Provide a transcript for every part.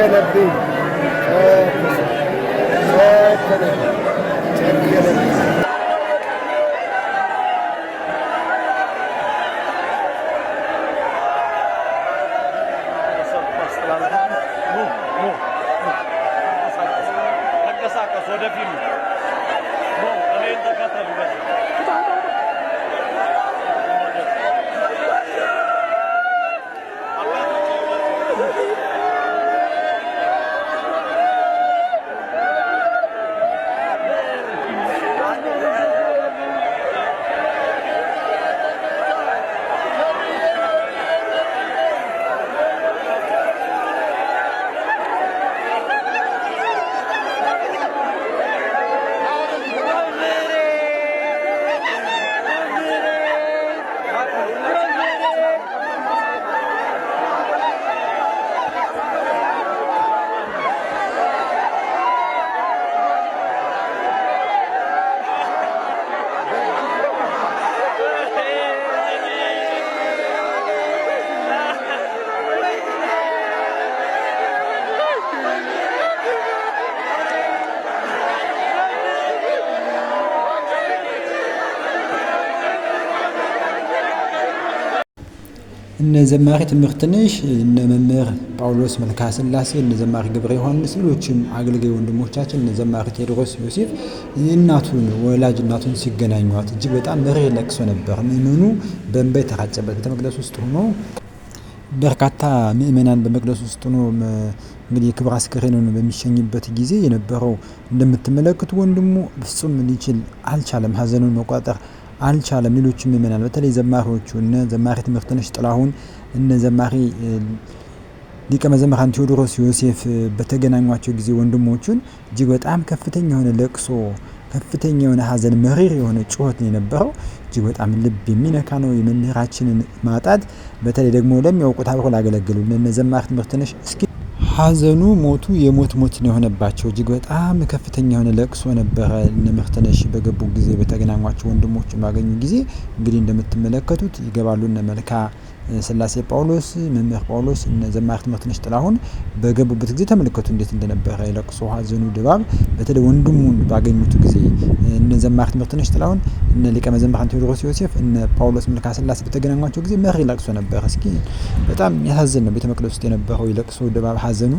ጨከነብኝ ጨከነብኝ እነ ዘማሪ ትምህርትነሽ እነ መምህር ጳውሎስ መልካ ስላሴ እነ ዘማሪ ገብረ ዮሐንስ ሌሎችም አገልጋይ ወንድሞቻችን እነ ዘማሪ ቴዎድሮስ ዮሴፍ እናቱን ወላጅ እናቱን ሲገናኟት እጅግ በጣም መሪር ለቅሶ ነበር። ምእመኑ በእንባ የተራጨበት ቤተ መቅደስ ውስጥ ሆኖ በርካታ ምእመናን በመቅደስ ውስጥ ሆኖ እንግዲህ የክብር አስከሬኑን በሚሸኝበት ጊዜ የነበረው እንደምትመለከቱ ወንድሙ ፍጹም ሊችል አልቻለም። ሀዘኑን መቋጠር አልቻለም። ሌሎችም ምእመናን በተለይ ዘማሪዎቹ እነ ዘማሪ ትምህርትነሽ ጥላሁን እነ ዘማሪ ሊቀ መዘምራን ቴዎድሮስ ዮሴፍ በተገናኟቸው ጊዜ ወንድሞቹን እጅግ በጣም ከፍተኛ የሆነ ለቅሶ ከፍተኛ የሆነ ሀዘን መሪር የሆነ ጩኸት ነው የነበረው። እጅግ በጣም ልብ የሚነካ ነው የመምህራችንን ማጣት። በተለይ ደግሞ ለሚያውቁት አብረው ላገለገሉ እነ ዘማሪ ትምህርትነሽ እስኪ ሀዘኑ ሞቱ የሞት ሞት ነው የሆነባቸው። እጅግ በጣም ከፍተኛ የሆነ ለቅሶ ነበረ። እነ ምርትነሽ በገቡ ጊዜ በተገናኟቸው ወንድሞችን ባገኙ ጊዜ እንግዲህ እንደምትመለከቱት ይገባሉ። እነ መልካ ስላሴ ጳውሎስ መምህር ጳውሎስ እነ ዘማሪ ትምህርትነሽ ጥላሁን በገቡበት ጊዜ ተመልከቱ እንዴት እንደነበረ የለቅሶ ሀዘኑ ድባብ። በተለይ ወንድሙን ባገኙት ጊዜ እነ ዘማሪ ትምህርትነሽ ጥላሁን እነ ሊቀ መዘምራን ቴዎድሮስ ዮሴፍ እነ ጳውሎስ መልካ ስላሴ በተገናኟቸው ጊዜ መሪ ለቅሶ ነበር። እስኪ በጣም ያሳዝን ነው ቤተ መቅደስ ውስጥ የነበረው የለቅሶ ድባብ ሀዘኑ።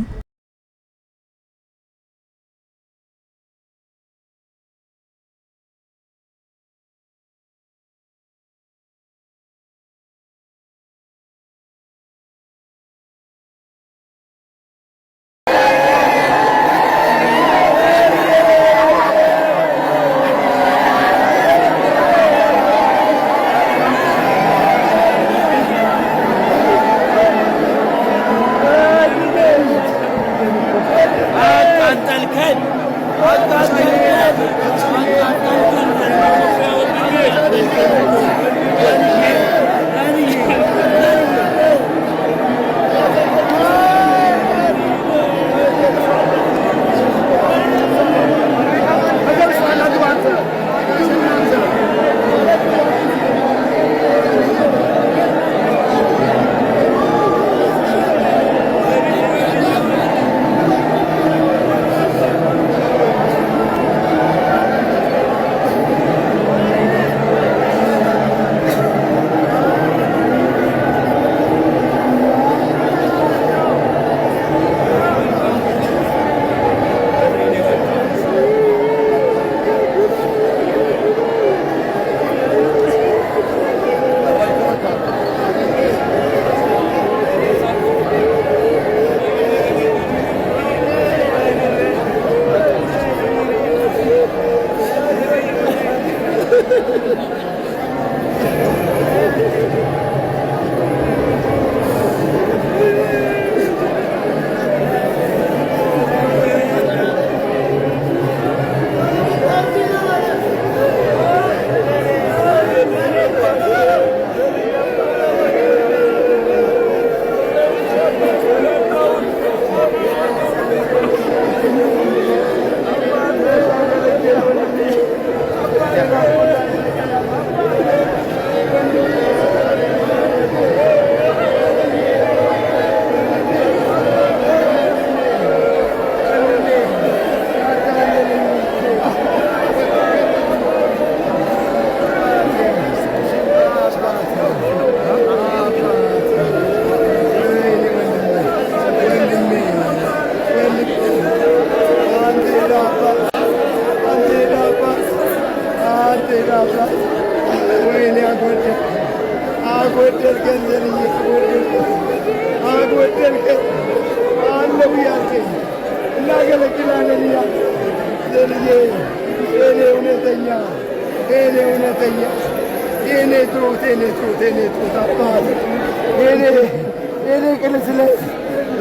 አጎደልከን ዘርዬ አጎደልከን አለው ያልከኝ እናገለግላለን እያልክ ዘርዬ የኔ እውነተኛ የኔ ትሩት አባት የኔ ቅልስለት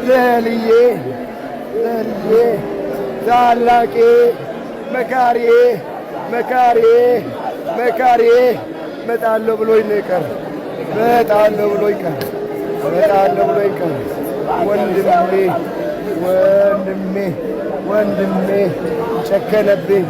ዘልዬ ታላቄ መካሬ መጣለሁ ብሎ ይቀር ወንድሜ ጨከነብኝ።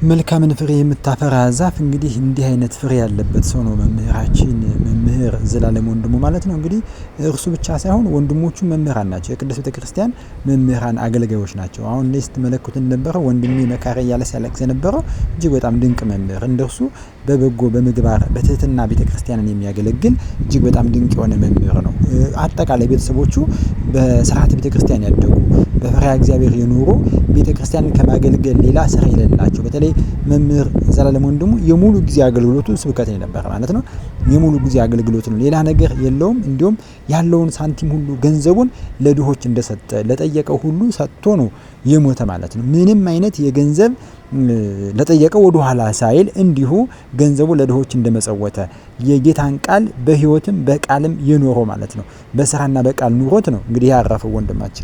መልካምን ፍሬ የምታፈራ ዛፍ እንግዲህ እንዲህ አይነት ፍሬ ያለበት ሰው ነው መምህራችን መምህር ዘላለም ወንድሙ ማለት ነው። እንግዲህ እርሱ ብቻ ሳይሆን ወንድሞቹ መምህራን ናቸው። የቅድስት ቤተክርስቲያን መምህራን አገልጋዮች ናቸው። አሁን ላይ ስትመለከቱት እንደነበረው ወንድሜ መካሪ እያለ ሲያለቅስ የነበረው እጅግ በጣም ድንቅ መምህር፣ እንደርሱ በበጎ በምግባር በትህትና ቤተክርስቲያንን የሚያገለግል እጅግ በጣም ድንቅ የሆነ መምህር ነው። አጠቃላይ ቤተሰቦቹ በስርዓተ ቤተክርስቲያን ያደጉ በፈሪሃ እግዚአብሔር የኖሩ ቤተክርስቲያንን ከማገልገል ሌላ ስራ የሌላቸው በተለይ መምህር ዘላለም ወንድሙ የሙሉ ጊዜ አገልግሎቱ ስብከት ነበር ማለት ነው። የሙሉ ጊዜ አገልግሎት ነው፣ ሌላ ነገር የለውም። እንዲሁም ያለውን ሳንቲም ሁሉ ገንዘቡን ለድሆች እንደሰጠ ለጠየቀው ሁሉ ሰጥቶ ነው የሞተ ማለት ነው። ምንም አይነት የገንዘብ ለጠየቀው ወደ ኋላ ሳይል እንዲሁ ገንዘቡ ለድሆች እንደመጸወተ የጌታን ቃል በህይወትም በቃልም የኖረው ማለት ነው። በስራና በቃል ኑሮት ነው እንግዲህ ያረፈው ወንድማችን።